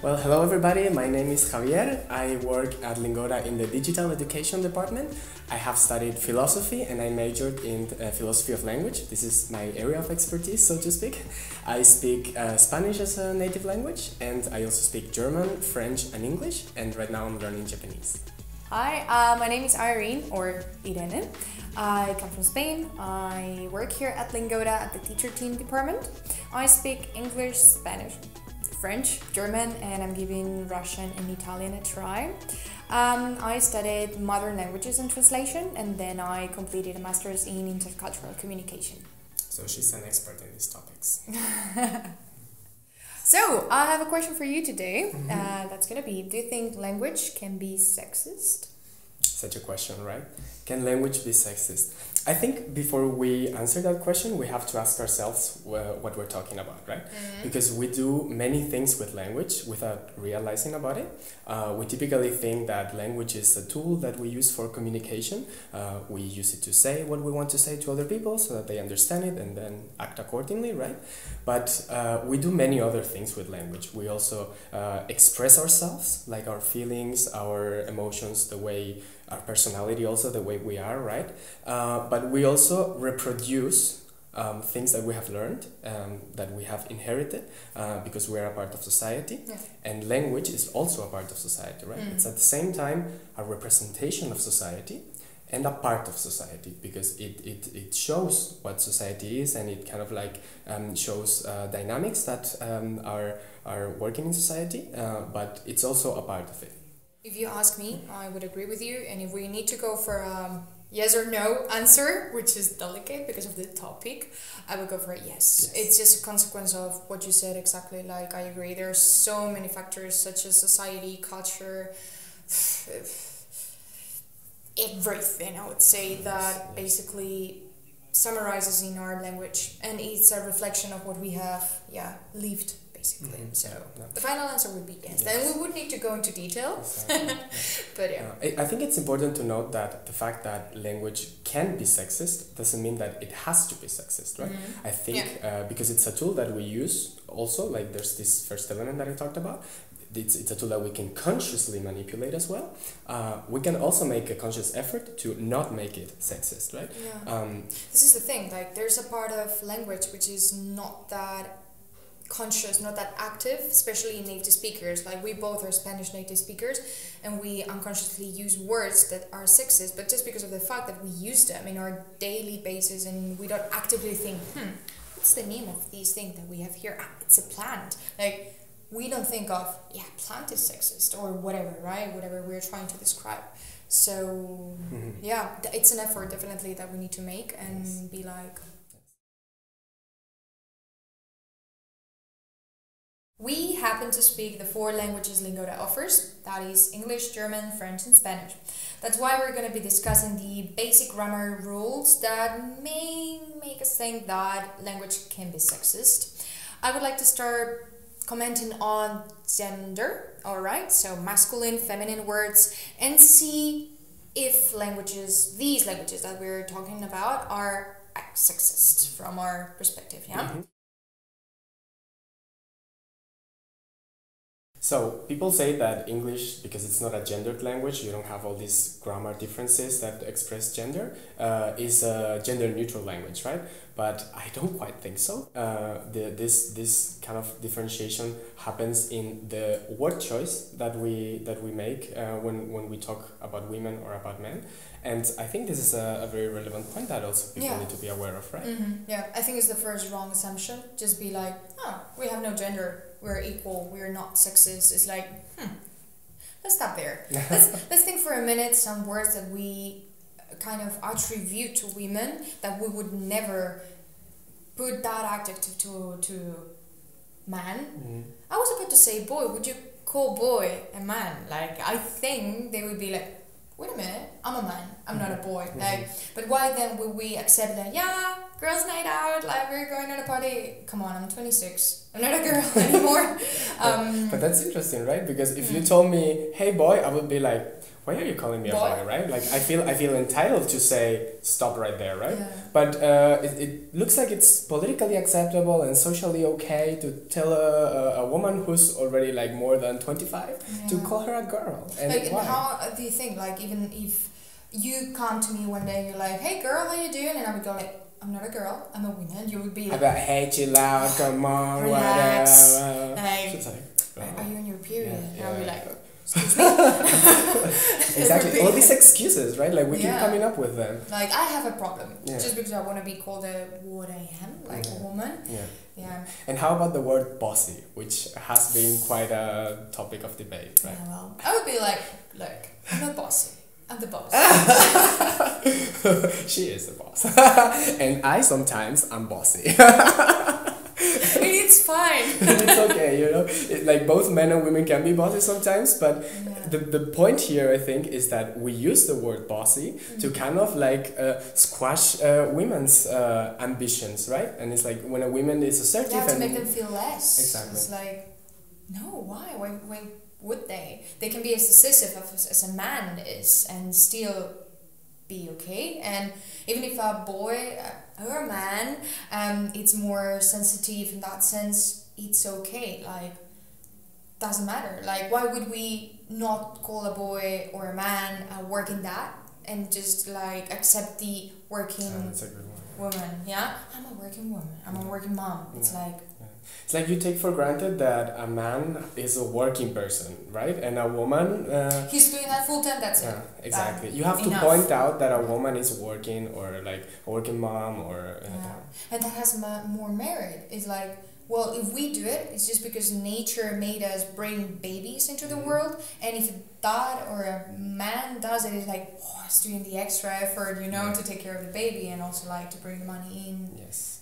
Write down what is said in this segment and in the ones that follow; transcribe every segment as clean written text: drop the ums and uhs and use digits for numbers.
Well, hello everybody, my name is Javier. I work at Lingora in the Digital Education Department. I have studied philosophy and I majored in philosophy of language. This is my area of expertise, so to speak. I speak Spanish as a native language, and I also speak German, French and English, and right now I'm learning Japanese. Hi, my name is Irene, or Irene. I come from Spain. I work here at Lingora at the teacher team department. I speak English, Spanish, French, German, and I'm giving Russian and Italian a try. I studied modern languages and translation, and then I completed a master's in intercultural communication. So she's an expert in these topics. So, I have a question for you today. That's gonna be, do you think language can be sexist? Such a question, right? Can language be sexist? I think before we answer that question, we have to ask ourselves what we're talking about, right? Because we do many things with language without realizing about it. We typically think that language is a tool that we use for communication. We use it to say what we want to say to other people so that they understand it and then act accordingly, right? But we do many other things with language. We also express ourselves, like our feelings, our emotions, the way our personality, also the way we are, right? But we also reproduce things that we have learned, that we have inherited, because we are a part of society. Yeah. And language is also a part of society, right? It's at the same time a representation of society and a part of society, because it shows what society is, and it kind of like shows dynamics that are working in society, but it's also a part of it. If you ask me, I would agree with you, and if we need to go for a yes or no answer, which is delicate because of the topic, I would go for a yes. It's just a consequence of what you said exactly. Like, I agree, there are so many factors such as society, culture, everything, I would say, that basically summarizes in our language, and it's a reflection of what we have lived basically. So the final answer would be yes. Then we would need to go into detail. Exactly. But yeah. I think it's important to note that the fact that language can be sexist doesn't mean that it has to be sexist, right? I think because it's a tool that we use also, like there's this first element that I talked about, it's a tool that we can consciously manipulate as well. We can also make a conscious effort to not make it sexist, right? Yeah. This is the thing, like there's a part of language which is not that conscious, not that active, especially in native speakers. Like, we both are Spanish native speakers, and we unconsciously use words that are sexist, but just because of the fact that we use them in our daily basis, and we don't actively think, what's the name of these things that we have here? Ah, it's a plant. Like, we don't think of, plant is sexist or whatever, right? Whatever we're trying to describe. So it's an effort definitely that we need to make, and be like, we happen to speak the 4 languages Lingora offers, that is English, German, French and Spanish. That's why we're going to be discussing the basic grammar rules that may make us think that language can be sexist. I would like to start commenting on gender, alright, so masculine, feminine words, and see if these languages that we're talking about are sexist from our perspective, So people say that English, because it's not a gendered language, you don't have all these grammar differences that express gender, is a gender neutral language, right? But I don't quite think so. This kind of differentiation happens in the word choice that we make when we talk about women or about men. And I think this is a very relevant point that also people need to be aware of, right? Yeah, I think it's the first wrong assumption. Just be like, we have no gender, we're equal, we're not sexist. It's like, let's stop there. Let's think for a minute some words that we kind of attribute to women that we would never put that adjective to man. I was about to say boy. Would you call boy a man? Like, I think they would be like, wait a minute, I'm a man, I'm not a boy. Like, but why then would we accept that, girls' night out, like we're going on a party. Come on, I'm 26. I'm not a girl anymore. But that's interesting, right? Because if you told me, hey boy, I would be like, why are you calling me a boy, right? Like I feel entitled to say stop right there, right? Yeah. But it looks like it's politically acceptable and socially okay to tell a woman who's already like more than 25 to call her a girl. And like, why? How do you think, like, even if you come to me one day and you're like, hey girl, how you doing? And I would go like, I'm not a girl, I'm a woman. You would be like, hey, chill out, come on, relax. Like, are you on your period? Yeah, and I'll be like, yeah. excuse me. Exactly, all these excuses, right? Like we keep coming up with them. Like I have a problem just because I want to be called what I am, like a woman. Yeah. And how about the word bossy, which has been quite a topic of debate, right? Yeah, well, I would be like, look, I'm not bossy. I'm the boss. She is the boss. And I sometimes am bossy. It's fine. It's okay, you know. Like both men and women can be bossy sometimes, but the point here, I think, is that we use the word bossy to kind of like squash women's ambitions, right? And it's like when a woman is assertive, to make them feel less. Exactly. It's like, no, why? Why would they? They can be as decisive as a man is and still be okay. And even if a boy or a man, it's more sensitive in that sense, it's okay. Like, doesn't matter. Like, why would we not call a boy or a man working that and just like accept the working woman? Yeah, I'm a working woman. I'm a working mom. It's like. It's like you take for granted that a man is a working person, right? And a woman... he's doing that full time, that's it. Exactly. You have to point out that a woman is working or like a working mom or... And that has more merit. It's like, well, if we do it, it's just because nature made us bring babies into the world. And if a dad or a man does it, it's like, oh, it's doing the extra effort, you know, to take care of the baby and also like to bring the money in. Yes.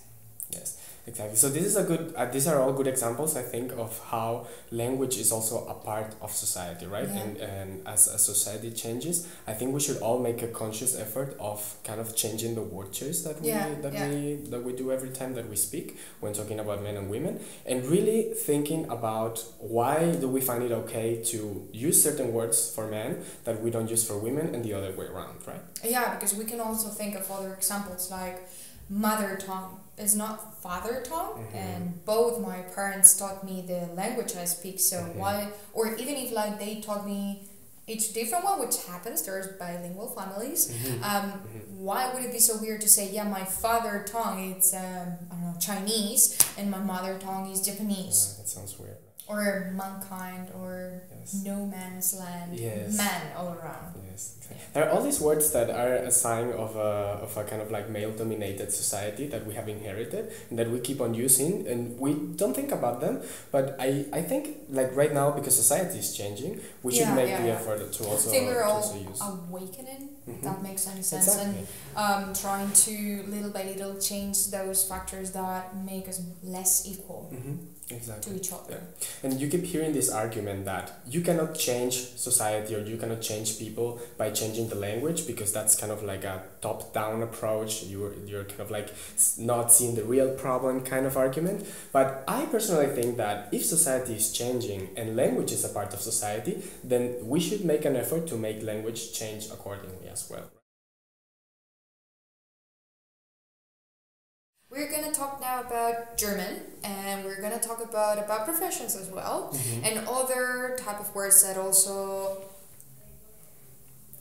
Exactly. So this is a good. These are all good examples, I think, of how language is also a part of society, right? And as a society changes, I think we should all make a conscious effort of kind of changing the word choice that we do every time that we speak when talking about men and women, and really thinking about why do we find it okay to use certain words for men that we don't use for women, and the other way around, right? Yeah, because we can also think of other examples like mother tongue is not father tongue, and both my parents taught me the language I speak, so why, or even if like they taught me each different one, which happens, there's bilingual families, why would it be so weird to say, yeah, my father tongue it's I don't know, Chinese and my mother tongue is Japanese? That sounds weird. Or mankind, or no man's land, man all around. Yes, exactly. There are all these words that are a sign of a kind of like male-dominated society that we have inherited and that we keep on using, and we don't think about them. But I think like right now, because society is changing, we should make the effort to also, I think we're all use. awakening, if that makes any sense, exactly. and trying to little by little change those factors that make us less equal. Exactly. To each other. Yeah. And you keep hearing this argument that you cannot change society or you cannot change people by changing the language, because that's kind of like a top-down approach. You're kind of like not seeing the real problem kind of argument. But I personally think that if society is changing and language is a part of society, then we should make an effort to make language change accordingly as well. We're going to talk now about German, and we're going to talk about professions as well, and other type of words that also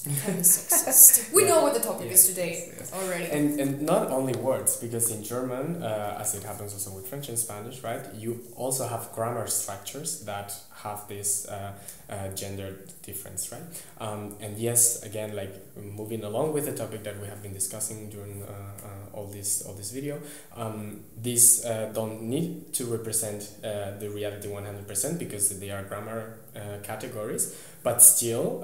kind of sexist. We know what the topic is today already. And not only words, because in German, as it happens also with French and Spanish, right, you also have grammar structures that have this gender difference, right? And yes, again, like moving along with the topic that we have been discussing during all this video, these don't need to represent the reality 100% because they are grammar categories, but still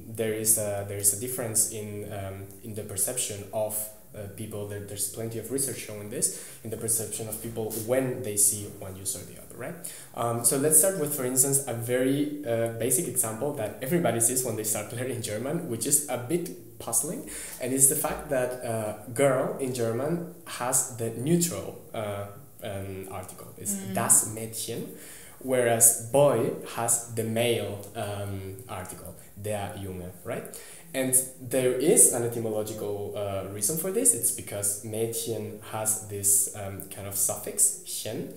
there is a difference in the perception of people. There's plenty of research showing this in the perception of people when they see one use or the other, right? So let's start with, for instance, a very basic example that everybody sees when they start learning German, which is a bit puzzling, and it's the fact that girl in German has the neutral article. It's das Mädchen, whereas boy has the male article, der Junge, right? And there is an etymological reason for this. It's because Mädchen has this kind of suffix, chen,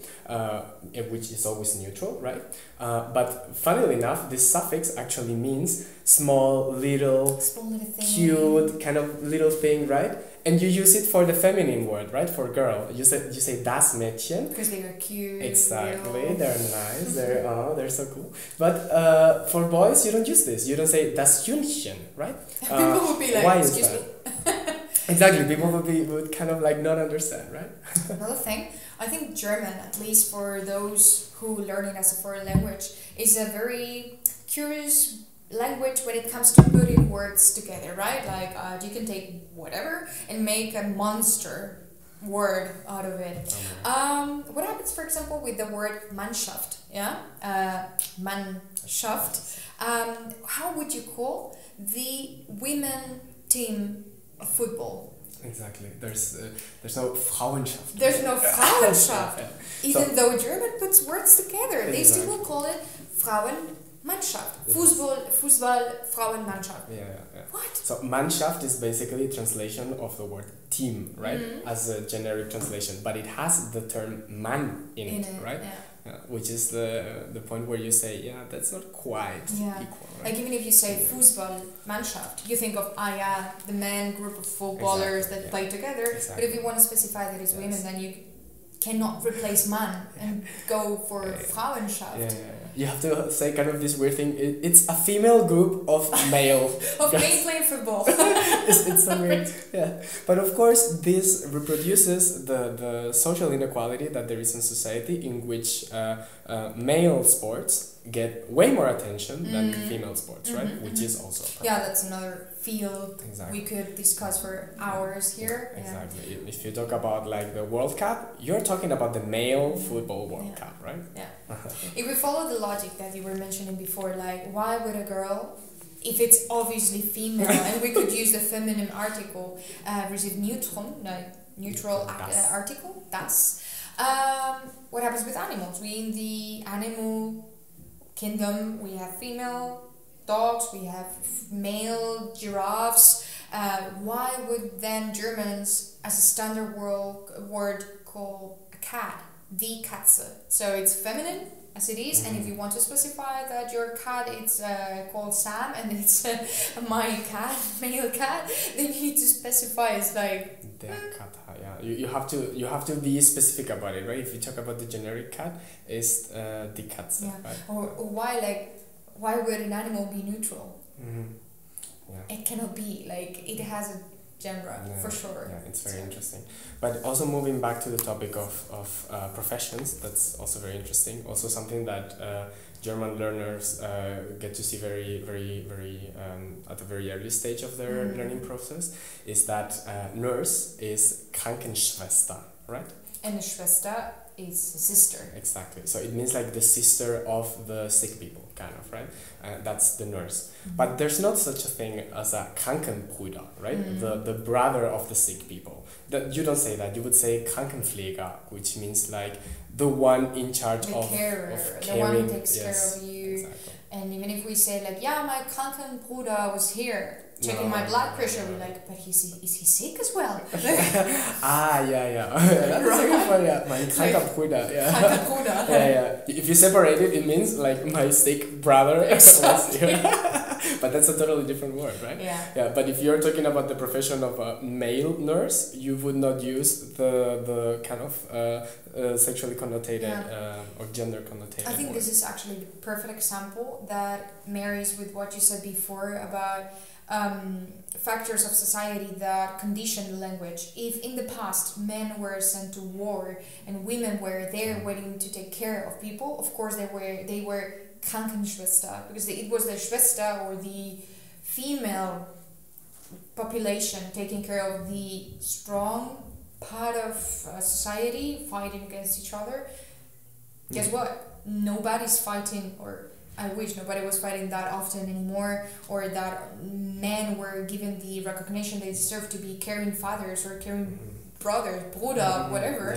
which is always neutral, right? But funnily enough, this suffix actually means small little thing. Cute, kind of little thing, right? And you use it for the feminine word, right? For girl, you say das Mädchen. Because they are cute. Exactly, little. They're nice. They're so cool. But for boys, you don't use this. You don't say das Jüngchen, right? People would be like, why excuse is me. Exactly, people would kind of like not understand, right? Another thing, I think German, at least for those who learn it as a foreign language, is a very curious language when it comes to putting words together, right? Like you can take whatever and make a monster word out of it. What happens, for example, with the word Mannschaft? Yeah, Mannschaft. How would you call the women team of football? Exactly. There's no Frauenschaft. There's no Frauenschaft. Yeah. Even though German puts words together, Exactly. they still will call it Frauenmannschaft. Fußball, Frauenmannschaft. Yeah. What? So Mannschaft is basically a translation of the word team, right? Mm-hmm. As a generic translation, but it has the term man in it, right? Yeah. Which is the point where you say, yeah, that's not quite equal, right? Like even if you say Fußballmannschaft, you think of the men group of footballers that play together. Exactly. But if you want to specify that it's women, then you cannot replace man and go for Frauenschaft. Yeah. You have to say kind of this weird thing. It's a female group of male. Of men playing football. it's so weird. Yeah. But of course, this reproduces the social inequality that there is in society, in which male sports get way more attention than female sports, right? Which is also a problem. Yeah, that's another field Exactly. we could discuss for hours here. Exactly. Yeah. If you talk about like the World Cup, you're talking about the male football World Cup, right? Yeah. If we follow the logic that you were mentioning before, like why would a girl, if it's obviously female and we could use the feminine article, receive neutral article, das. What happens with animals? We in the animal kingdom, we have female dogs, we have male giraffes. Why would then Germans, as a standard word, call a cat die Katze? So it's feminine as it is, and if you want to specify that your cat is called Sam and it's my cat, male cat, then you need to specify. It's like yeah. You have to be specific about it, right? If you talk about the generic cat, it's die Katze. Yeah. Right? Or why would an animal be neutral? Yeah. It cannot be. Like it has a genre for sure. Yeah, it's very interesting. But also moving back to the topic of professions, that's also very interesting. Also something that German learners get to see very, very, very at a very early stage of their learning process is that nurse is Krankenschwester, right? And Schwester is a sister. Exactly. So it means like the sister of the sick people, kind of, right? That's the nurse. But there's not such a thing as a Krankenbruder, right? The brother of the sick people. You don't say that. You would say Krankenpfleger, which means like the one in charge of caring. The one who takes care of you. Exactly. And even if we say like, yeah, my Krankenbruder was here checking my blood pressure, we're like, but is he sick as well? Yeah. That's a good one, yeah. My Krankenbruder, yeah. Krankenbruder. Yeah. If you separate it, it means like my sick brother. Exactly. But that's a totally different word, right? Yeah. But if you're talking about the profession of a male nurse, you would not use the kind of sexually connotated or gender connotated I think word. this is actually the perfect example that marries with what you said before about factors of society that condition the language. If in the past men were sent to war and women were there waiting to take care of people, of course they were Krankenschwester, because it was the Schwester or the female population taking care of the strong part of society fighting against each other, guess what? Nobody's fighting, or I wish nobody was fighting that often anymore, or that men were given the recognition they deserve to be caring fathers or caring brothers, Bruder, whatever,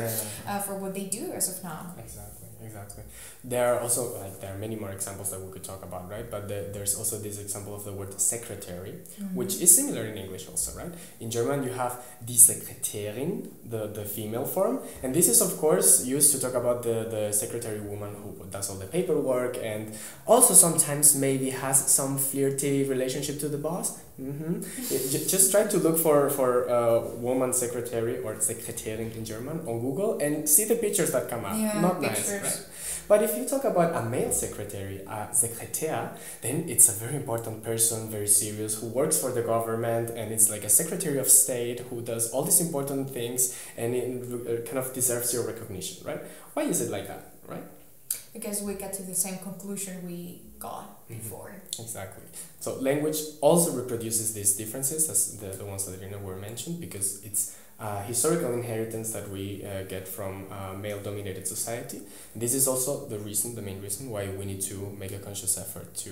for what they do as of now. Exactly. There are also, there are many more examples that we could talk about, right? But there's also this example of the word secretary, which is similar in English also, right? In German, you have die Sekretärin, the female form. And this is, of course, used to talk about the secretary woman who does all the paperwork and also sometimes maybe has some flirty relationship to the boss. Just try to look for woman secretary or Sekretärin in German on Google and see the pictures that come up. Not nice, right? But if you talk about a male secretary, a Sekretär, then it's a very important person, very serious, who works for the government, and it's like a secretary of state who does all these important things and it kind of deserves your recognition, right? Why is it like that, right? Because we get to the same conclusion we got before. Exactly. So language also reproduces these differences as the ones that Irene were mentioned, because it's historical inheritance that we get from male-dominated society. This is also the main reason why we need to make a conscious effort to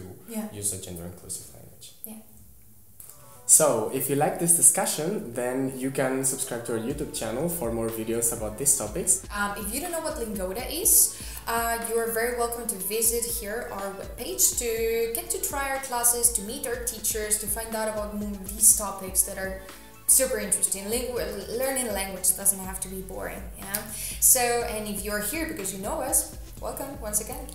use a gender-inclusive language. So, if you like this discussion, then you can subscribe to our YouTube channel for more videos about these topics. If you don't know what Lingoda is, you are very welcome to visit here our webpage to get to try our classes, to meet our teachers, to find out about these topics that are super interesting. Learning language doesn't have to be boring, So, and if you're here because you know us, welcome once again.